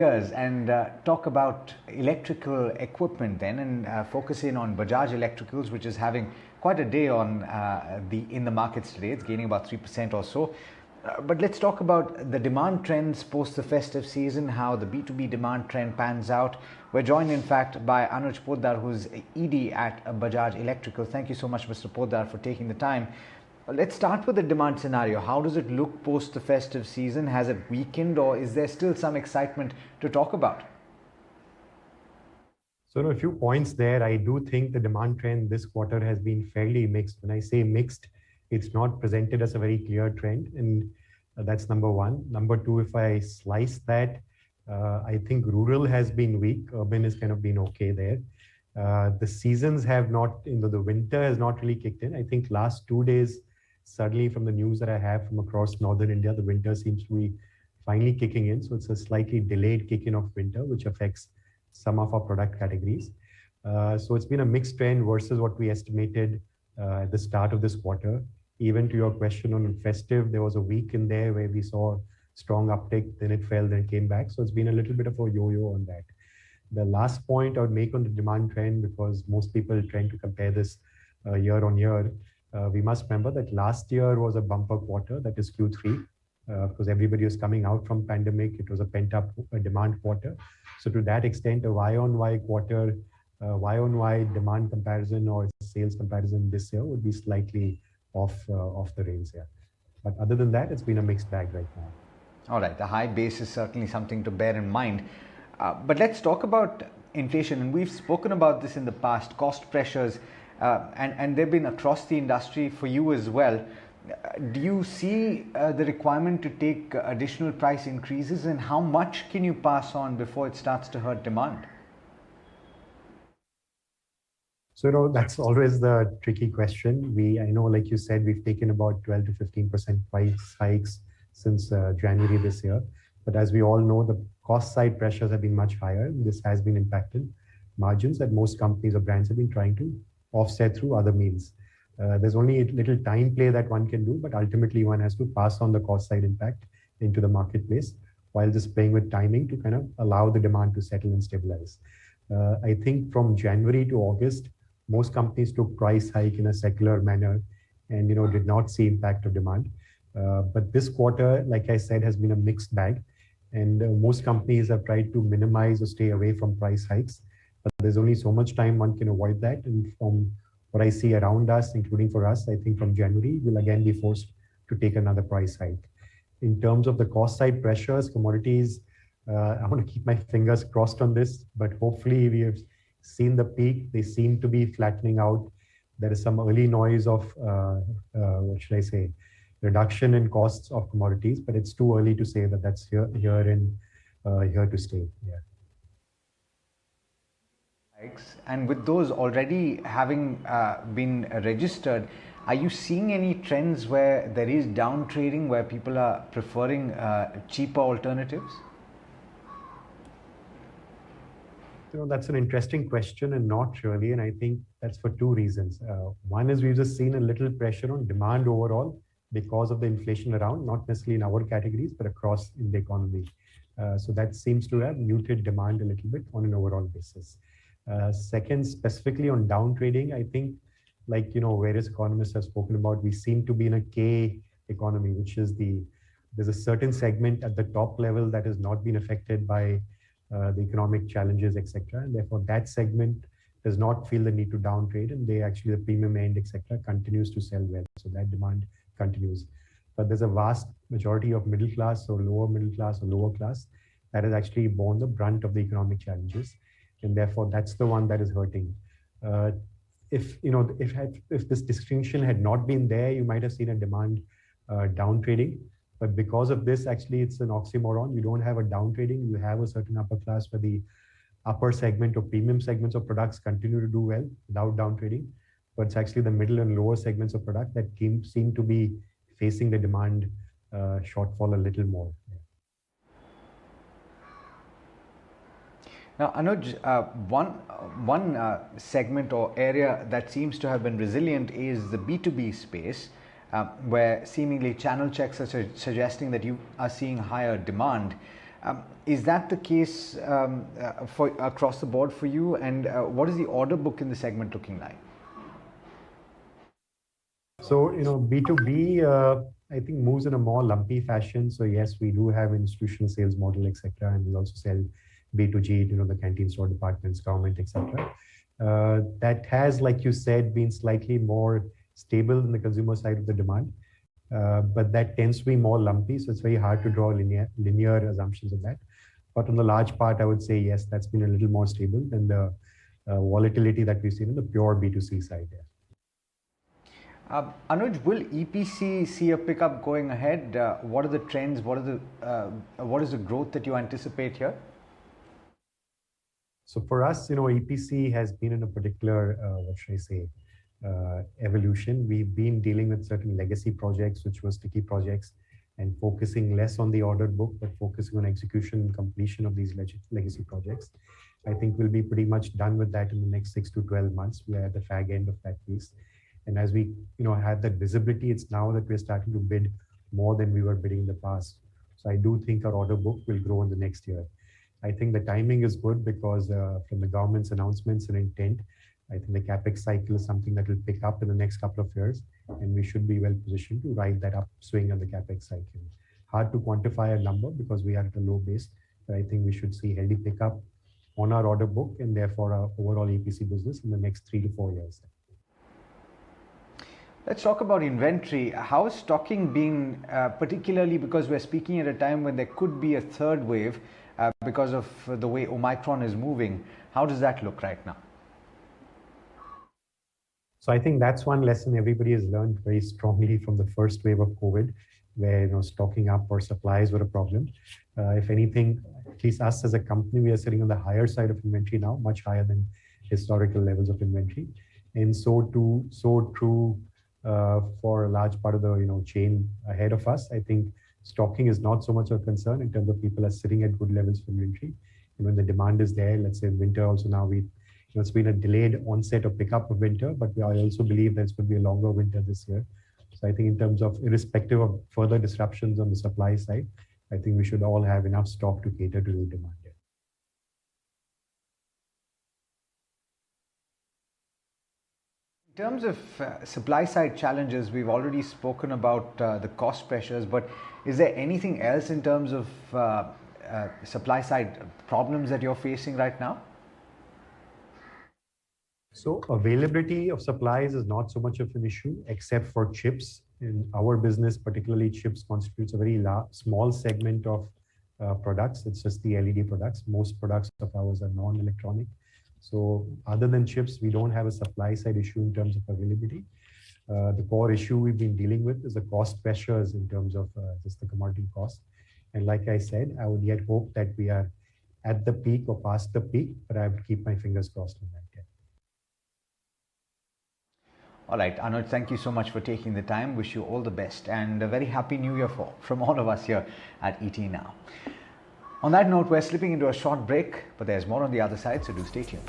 And talk about electrical equipment then, and focus in on Bajaj Electricals, which is having quite a day on in the markets today. It's gaining about 3% or so. But let's talk about the demand trends post the festive season, how the B2B demand trend pans out. We're joined, in fact, by Anuj Poddar, who's ED at Bajaj Electrical. Thank you so much, Mr. Poddar, for taking the time. Let's start with the demand scenario. How does it look post the festive season? Has it weakened, or is there still some excitement to talk about? So, a few points there. I do think the demand trend this quarter has been fairly mixed. When I say mixed, it's not presented as a very clear trend, and that's number one. Number two, if I slice that, I think rural has been weak. Urban has kind of been okay there. The seasons have not, the winter has not really kicked in. I think last 2 days, suddenly from the news that I have from across northern India, the winter seems to be finally kicking in. So it's a slightly delayed kick in of winter, which affects some of our product categories. So it's been a mixed trend versus what we estimated at the start of this quarter. Even to your question on festive, there was a week in there where we saw strong uptick, then it fell, then came back. So it's been a little bit of a yo-yo on that. The last point I would make on the demand trend, because most people are trying to compare this year on year, we must remember that last year was a bumper quarter, that is Q3, because everybody was coming out from pandemic. It was a pent-up demand quarter. So to that extent, a Y-on-Y quarter, Y-on-Y demand comparison or sales comparison this year would be slightly off the rails here. But other than that, it's been a mixed bag right now. All right, the high base is certainly something to bear in mind. But let's talk about inflation, and we've spoken about this in the past, cost pressures, and they've been across the industry for you as well. Do you see the requirement to take additional price increases, and how much can you pass on before it starts to hurt demand? So, that's always the tricky question. I know, like you said, we've taken about 12 to 15% price hikes since January this year. But as we all know, the cost side pressures have been much higher. This has been impacted margins that most companies or brands have been trying to offset through other means. There's only a little time play that one can do, but ultimately one has to pass on the cost side impact into the marketplace while just playing with timing to kind of allow the demand to settle and stabilize. I think from January to August, most companies took price hike in a secular manner and did not see impact of demand. But this quarter, like I said, has been a mixed bag. And most companies have tried to minimize or stay away from price hikes. But there's only so much time one can avoid that. And from what I see around us, including for us, I think from January, we'll again be forced to take another price hike. In terms of the cost side pressures, commodities, I want to keep my fingers crossed on this, but hopefully we have seen the peak. They seem to be flattening out. There is some early noise of, what should I say, reduction in costs of commodities, but it's too early to say that that's here to stay. Yeah. And with those already having been registered, are you seeing any trends where there is down trading, where people are preferring cheaper alternatives? That's an interesting question, and not really. And I think that's for two reasons. One is we've just seen a little pressure on demand overall because of the inflation around, not necessarily in our categories, but across in the economy. So that seems to have muted demand a little bit on an overall basis. Second, specifically on down trading, I think, like, various economists have spoken about, we seem to be in a K economy, which is there's a certain segment at the top level that has not been affected by the economic challenges, etc. And therefore that segment does not feel the need to down trade, and the premium end, etc., continues to sell well. So that demand continues. But there's a vast majority of middle class or lower middle class or lower class that has actually borne the brunt of the economic challenges. And therefore that's the one that is hurting. If this distinction had not been there, you might have seen a demand down trading. But because of this, actually, it's an oxymoron. You don't have a down trading. You have a certain upper class where the upper segment or premium segments of products continue to do well without down trading. But it's actually the middle and lower segments of product that seem to be facing the demand shortfall a little more. Now, Anuj, one segment or area that seems to have been resilient is the B2B space, where seemingly channel checks are suggesting that you are seeing higher demand. Is that the case for across the board for you? And what is the order book in the segment looking like? So, B2B, I think moves in a more lumpy fashion. So yes, we do have institutional sales model, etc., and we also sell B2G, the canteen store departments, government, etc. That has, like you said, been slightly more stable in the consumer side of the demand, but that tends to be more lumpy. So it's very hard to draw linear assumptions of that. But on the large part, I would say yes, that's been a little more stable than the volatility that we've seen in the pure B2C side. Anuj, will EPC see a pickup going ahead? What are the trends? What is the growth that you anticipate here? So for us, EPC has been in a particular, what should I say, evolution. We've been dealing with certain legacy projects, which were sticky projects, and focusing less on the order book, but focusing on execution and completion of these legacy projects. I think we'll be pretty much done with that in the next 6 to 12 months. We are at the fag end of that piece. And as we, have that visibility, it's now that we're starting to bid more than we were bidding in the past. So I do think our order book will grow in the next year. I think the timing is good because from the government's announcements and intent, I think the capex cycle is something that will pick up in the next couple of years, and we should be well positioned to ride that upswing on the capex cycle. Hard to quantify a number because we are at a low base, but I think we should see healthy pickup on our order book and therefore our overall EPC business in the next 3 to 4 years. Let's talk about inventory. How is stocking being, particularly because we're speaking at a time when there could be a third wave because of the way Omicron is moving? How does that look right now? So I think that's one lesson everybody has learned very strongly from the first wave of COVID, where stocking up or supplies were a problem. If anything, at least us as a company, we are sitting on the higher side of inventory now, much higher than historical levels of inventory, and so true for a large part of the chain ahead of us. I think stocking is not so much of a concern in terms of people are sitting at good levels of inventory. And when the demand is there, let's say winter also now it's been a delayed onset or pickup of winter, but I also believe there's going to be a longer winter this year. So I think in terms of irrespective of further disruptions on the supply side, I think we should all have enough stock to cater to the demand. In terms of supply side challenges, we've already spoken about the cost pressures, but is there anything else in terms of supply side problems that you're facing right now? So availability of supplies is not so much of an issue, except for chips. In our business, particularly chips constitutes a very small segment of products. It's just the LED products. Most products of ours are non-electronic. So other than chips, we don't have a supply side issue in terms of availability. The core issue we've been dealing with is the cost pressures in terms of just the commodity cost. And like I said, I would yet hope that we are at the peak or past the peak, but I would keep my fingers crossed on that. All right, Anuj, thank you so much for taking the time. Wish you all the best and a very happy new year from all of us here at ETNOW. On that note, we're slipping into a short break, but there's more on the other side, so do stay tuned.